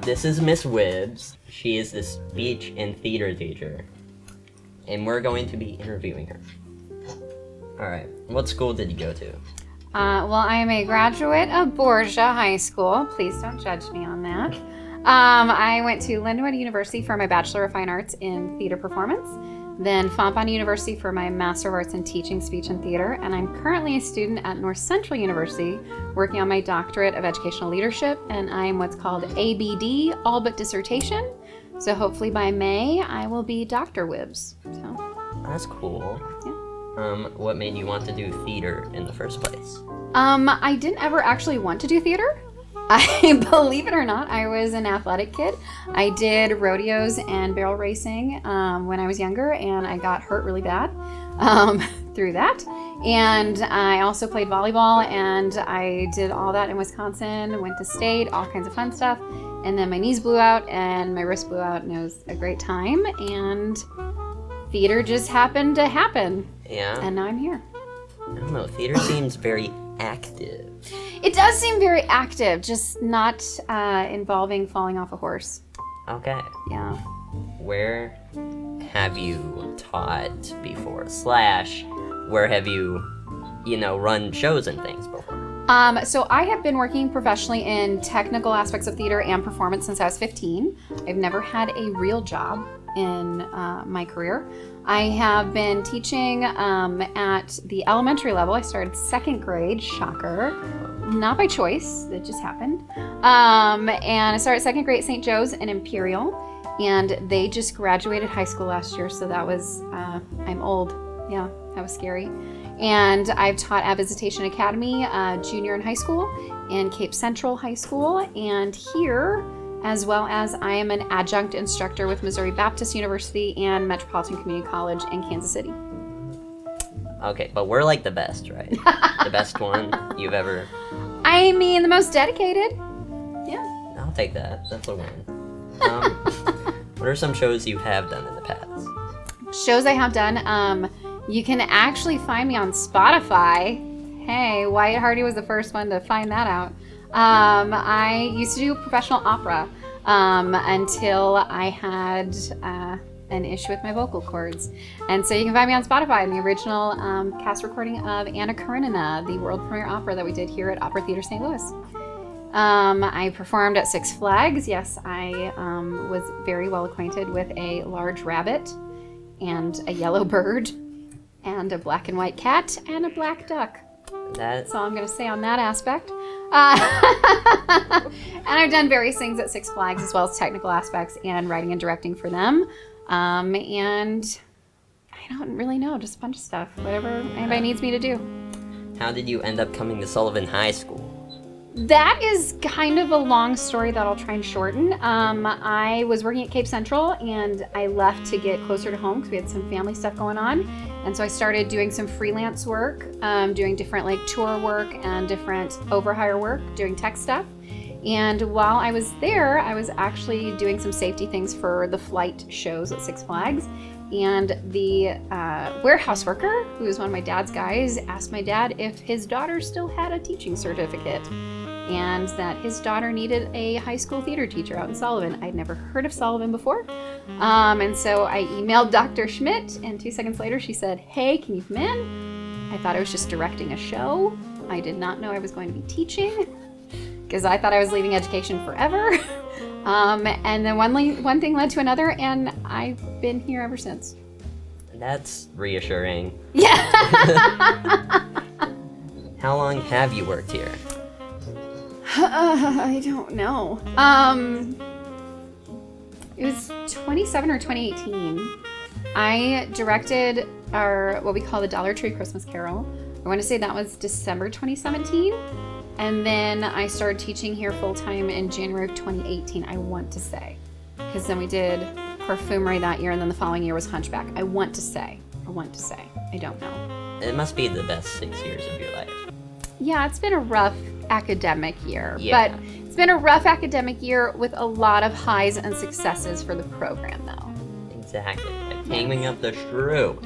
This is Miss Wibbs. She is the speech and theater teacher, and we're going to be interviewing her. Alright, what school did you go to? Well, I am a graduate of Borgia High School. Please don't judge me on that. I went to Lindenwood University for my Bachelor of Fine Arts in Theater Performance, then Fontbonne University for my Master of Arts in Teaching, Speech, and Theater, and I'm currently a student at North Central University working on my Doctorate of Educational Leadership, and I'm what's called ABD, All But Dissertation. So hopefully by May, I will be Dr. Wibbs. So That's cool. Yeah. What made you want to do theater in the first place? I didn't ever actually want to do theater. Believe it or not, I was an athletic kid. I did rodeos and barrel racing when I was younger, and I got hurt really bad through that. And I also played volleyball, and I did all that in Wisconsin, went to state, all kinds of fun stuff. And then my knees blew out and my wrist blew out, and it was a great time. And theater just happened to happen. Yeah. And now I'm here. I don't know, theater seems very active. It does seem very active, just not involving falling off a horse. Okay. Yeah. Where have you taught before? / where have you, run shows and things before? So I have been working professionally in technical aspects of theater and performance since I was 15. I've never had a real job in my career. I have been teaching at the elementary level. I started 2nd grade, shocker, not by choice, it just happened. And I started 2nd grade at St. Joe's in Imperial, and they just graduated high school last year, so that was, I'm old, yeah, that was scary. And I've taught at Visitation Academy, junior in high school, and Cape Central High School, and here, as well as I am an adjunct instructor with Missouri Baptist University and Metropolitan Community College in Kansas City. Okay, but we're like the best, right? The best one you've ever... I mean, the most dedicated. Yeah. I'll take that. That's a win. What are some shows you have done in the past? Shows I have done, you can actually find me on Spotify. Hey, Wyatt Hardy was the first one to find that out. I used to do professional opera until I had an issue with my vocal cords. And so you can find me on Spotify in the original cast recording of Anna Karenina, the world premiere opera that we did here at Opera Theater St. Louis. I performed at Six Flags. Yes, I was very well acquainted with a large rabbit and a yellow bird and a black and white cat and a black duck. That's all I'm going to say on that aspect. And I've done various things at Six Flags as well as technical aspects and writing and directing for them. And I don't really know, just a bunch of stuff, whatever anybody needs me to do. How did you end up coming to Sullivan High School? That is kind of a long story that I'll try and shorten. I was working at Cape Central and I left to get closer to home because we had some family stuff going on. And so I started doing some freelance work, doing different like tour work and different overhire work, doing tech stuff. And while I was there, I was actually doing some safety things for the flight shows at Six Flags. And the warehouse worker, who was one of my dad's guys, asked my dad if his daughter still had a teaching certificate and that his daughter needed a high school theater teacher out in Sullivan. I'd never heard of Sullivan before. And so I emailed Dr. Schmidt, and 2 seconds later she said, "Hey, can you come in?" I thought I was just directing a show. I did not know I was going to be teaching because I thought I was leaving education forever. And then one thing led to another, and I've been here ever since. That's reassuring. Yeah. How long have you worked here? I don't know. It was 2017 or 2018. I directed what we call the Dollar Tree Christmas Carol. I want to say that was December 2017. And then I started teaching here full-time in January of 2018, I want to say. Because then we did Perfumery that year, and then the following year was Hunchback. I want to say. I don't know. It must be the best 6 years of your life. Yeah, it's been a rough academic year. Yeah. But it's been a rough academic year with a lot of highs and successes for the program, though. Exactly. Like hanging up the shrew.